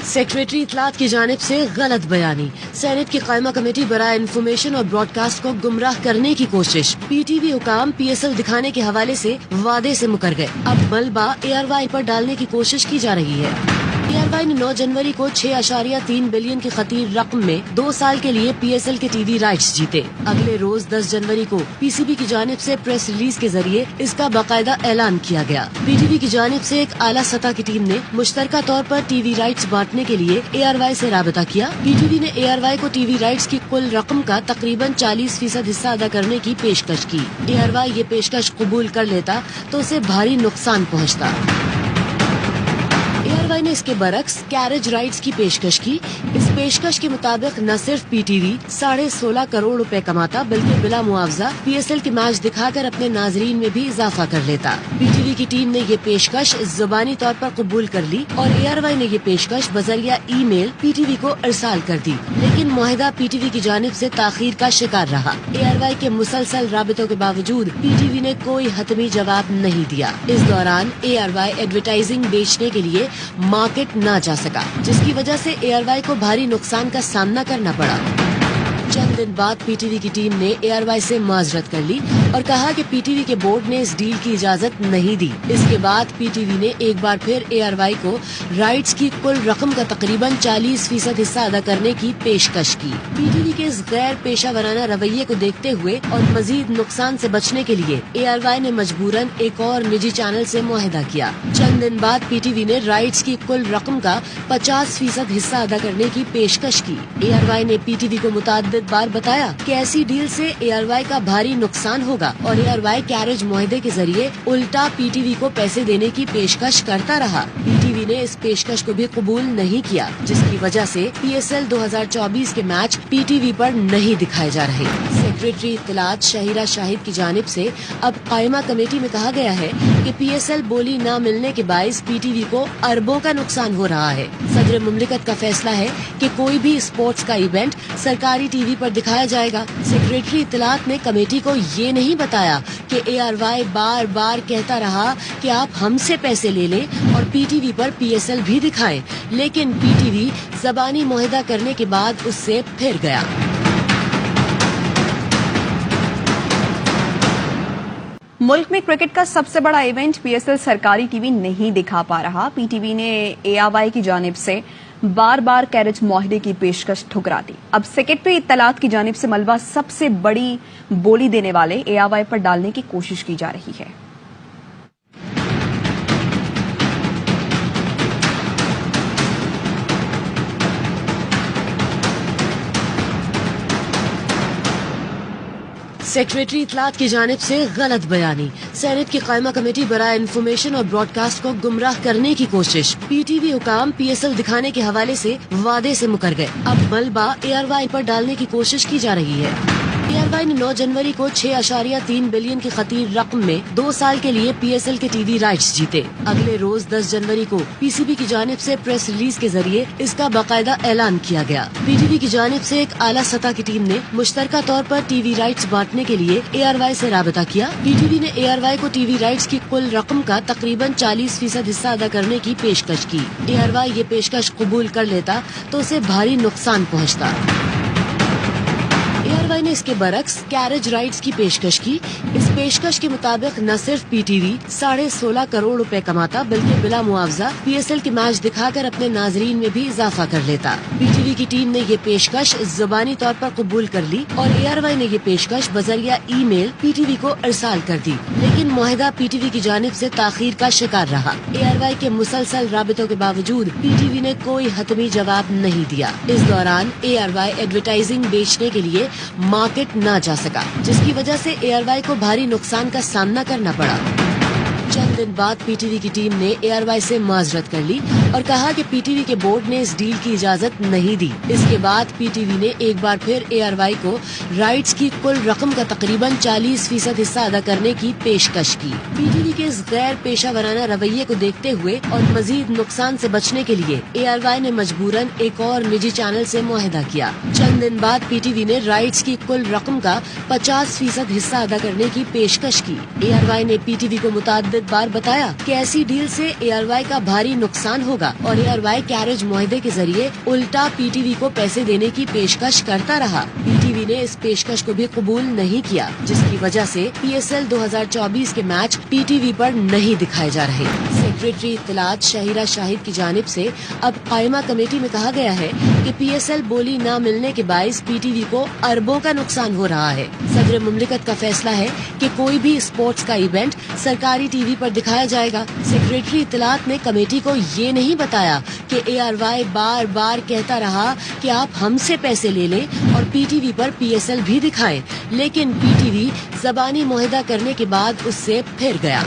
Secretary इत्तलात की जानिब से गलत बयानी, सेनेट की कायमा कमेटी बराए इंफॉर्मेशन और ब्रॉडकास्ट को गुमराह करने की कोशिश। PTV हुकाम PSL दिखाने के हवाले से वादे से मुकर गए। अब मलबा ARY पर डालने की कोशिश की जा रही है। ARY ने 9 जनवरी को 6.3 बिलियन की खतीर रकम में 2 साल के लिए PSL के TV राइट्स जीते। अगले रोज 10 जनवरी को PCB की जानिब से प्रेस रिलीज के जरिए इसका बाकायदा ऐलान किया गया। PTV की जानिब से एक आला सतह की टीम ने मुश्तरका तौर पर TV राइट्स बांटने के लिए ARY से राबता किया। PTV ने ARY को TV राइट्स की कुल रकम का तकरीबन 40% हिस्सा अदा करने की पेशकश की। ARY ये पेशकश कबूल कर लेता तो उसे भारी नुकसान पहुँचता। ARY ने इसके बरक्स कैरेज राइट्स की पेशकश की। इस पेशकश के मुताबिक न सिर्फ PTV 16.5 करोड़ रुपए कमाता बल्कि बिला मुआवजा PSL के मैच दिखाकर अपने नाजरीन में भी इजाफा कर लेता। PTV की टीम ने ये पेशकश जुबानी तौर पर कबूल कर ली और ARY ने ये पेशकश बजरिया ईमेल PTV को इरसाल कर दी, लेकिन मुआहिदा PTV की जानिब से ताखीर का शिकार रहा। ARY के मुसलसल राबितों के बावजूद PTV ने कोई हतमी जवाब नहीं दिया। इस दौरान ARY एडवर्टाइजिंग बेचने के लिए मार्केट ना जा सका, जिसकी वजह से ARY को भारी नुकसान का सामना करना पड़ा। चंद दिन बाद PTV की टीम ने ARY से माजरत कर ली और कहा कि PTV के बोर्ड ने इस डील की इजाजत नहीं दी। इसके बाद PTV ने एक बार फिर ARY को राइट्स की कुल रकम का तकरीबन 40% हिस्सा अदा करने की पेशकश की। PTV के इस गैर पेशा वराना रवैये को देखते हुए और मजीद नुकसान से बचने के लिए ARY ने मजबूरन एक और निजी चैनल से मुआहिदा किया। चंद दिन बाद PTV ने राइट्स की कुल रकम का 50% हिस्सा अदा करने की पेशकश की। ARY ने PTV को मुताद्दिद बार बताया कि ऐसी डील से ARY का भारी नुकसान होगा और ARY कैरेज मुआहदे के जरिए उल्टा PTV को पैसे देने की पेशकश करता रहा। PTV ने इस पेशकश को भी कबूल नहीं किया, जिसकी वजह से PSL 2024 के मैच PTV पर नहीं दिखाए जा रहे। सेक्रेटरी इत्तलात शाहिरा शाहिद की जानिब से अब कायमा कमेटी में कहा गया है कि PSL बोली न मिलने के बाइस PTV को अरबों का नुकसान हो रहा है। सदर मुमलिकत का फैसला है कि कोई भी स्पोर्ट्स का इवेंट सरकारी TV पर दिखाया जाएगा। सेक्रेटरी इत्तलात ने कमेटी को ये नहीं बताया कि ARY बार बार कहता रहा कि आप हमसे पैसे ले लें और PTV पर PSL भी दिखाएं, लेकिन PTV ज़बानी मुआहिदा करने के बाद उससे फिर गया। मुल्क में क्रिकेट का सबसे बड़ा इवेंट PSL सरकारी TV नहीं दिखा पा रहा। PTV ने ARY की जानिब से बार बार कैरेज मुआहिदे की पेशकश ठुकरा दी। अब सेक्रेटरी इत्तलात की जानिब से मलबा सबसे बड़ी बोली देने वाले ARY पर डालने की कोशिश की जा रही है। सेक्रेटरी इत्तलात की जानिब से गलत बयानी, सेनेट की कायमा कमेटी बराए इंफॉर्मेशन और ब्रॉडकास्ट को गुमराह करने की कोशिश। PTV हुकाम PSL दिखाने के हवाले से वादे से मुकर गए। अब मलबा ARY पर डालने की कोशिश की जा रही है। ARY ने 9 जनवरी को 6.3 बिलियन की खतीर रकम में 2 साल के लिए PSL के TV राइट्स जीते। अगले रोज 10 जनवरी को PCB की जानिब से प्रेस रिलीज के जरिए इसका बाकायदा ऐलान किया गया। PTV की जानिब से एक आला सतह की टीम ने मुश्तरका तौर पर TV राइट्स बांटने के लिए ARY से राबता किया। PTV ने ARY को TV राइट्स की कुल रकम का तकरीबन 40% हिस्सा अदा करने की पेशकश की। ARY ये पेशकश कबूल कर लेता तो उसे भारी नुकसान पहुँचता। ARY ने इसके बरक्स कैरेज राइट्स की पेशकश की। इस पेशकश के मुताबिक न सिर्फ PTV 16.5 करोड़ रुपए कमाता बल्कि बिला मुआवजा PSL के मैच दिखाकर अपने नाजरीन में भी इजाफा कर लेता। PTV की टीम ने ये पेशकश जुबानी तौर पर कबूल कर ली और ARY ने ये पेशकश बजरिया ईमेल PTV को इरसाल कर दी, लेकिन मुआहिदा PTV की जानिब से ताखीर का शिकार रहा। ARY के मुसलसल राबितों के बावजूद PTV ने कोई हतमी जवाब नहीं दिया। इस दौरान ARY एडवर्टाइजिंग बेचने के लिए मार्केट ना जा सका, जिसकी वजह से ARY को भारी नुकसान का सामना करना पड़ा। चंद दिन बाद PTV की टीम ने ARY से माजरत कर ली और कहा कि PTV के बोर्ड ने इस डील की इजाजत नहीं दी। इसके बाद PTV ने एक बार फिर ARY को राइट्स की कुल रकम का तकरीबन 40% हिस्सा अदा करने की पेशकश की। PTV के इस गैर पेशा वराना रवैये को देखते हुए और मजीद नुकसान से बचने के लिए ARY ने मजबूरन एक और निजी चैनल से मुआहिदा किया। चंद दिन बाद PTV ने राइट्स की कुल रकम का 50% हिस्सा अदा करने की पेशकश की। ARY ने PTV को मुताद्दिद मुतअद्दिद बार बताया कि ऐसी डील से ARY का भारी नुकसान होगा और ARY कैरेज मुआहदे के जरिए उल्टा PTV को पैसे देने की पेशकश करता रहा। PTV ने इस पेशकश को भी कबूल नहीं किया, जिसकी वजह से PSL 2024 के मैच PTV पर नहीं दिखाए जा रहे। सेक्रेटरी इत्तलात शहीरा शाहिद की जानिब से अब कायमा कमेटी में कहा गया है कि PSL बोली न मिलने के बाइस PTV को अरबों का नुकसान हो रहा है। सदर मुमलिकत का फैसला है कि कोई भी स्पोर्ट्स का इवेंट सरकारी टीवी पर दिखाया जाएगा। सेक्रेटरी इत्तलात ने कमेटी को ये नहीं बताया कि ARY बार बार कहता रहा कि आप हमसे पैसे ले लें और PTV पर PSL भी दिखाएं, लेकिन PTV ज़बानी मुआहदा करने के बाद उससे फिर गया।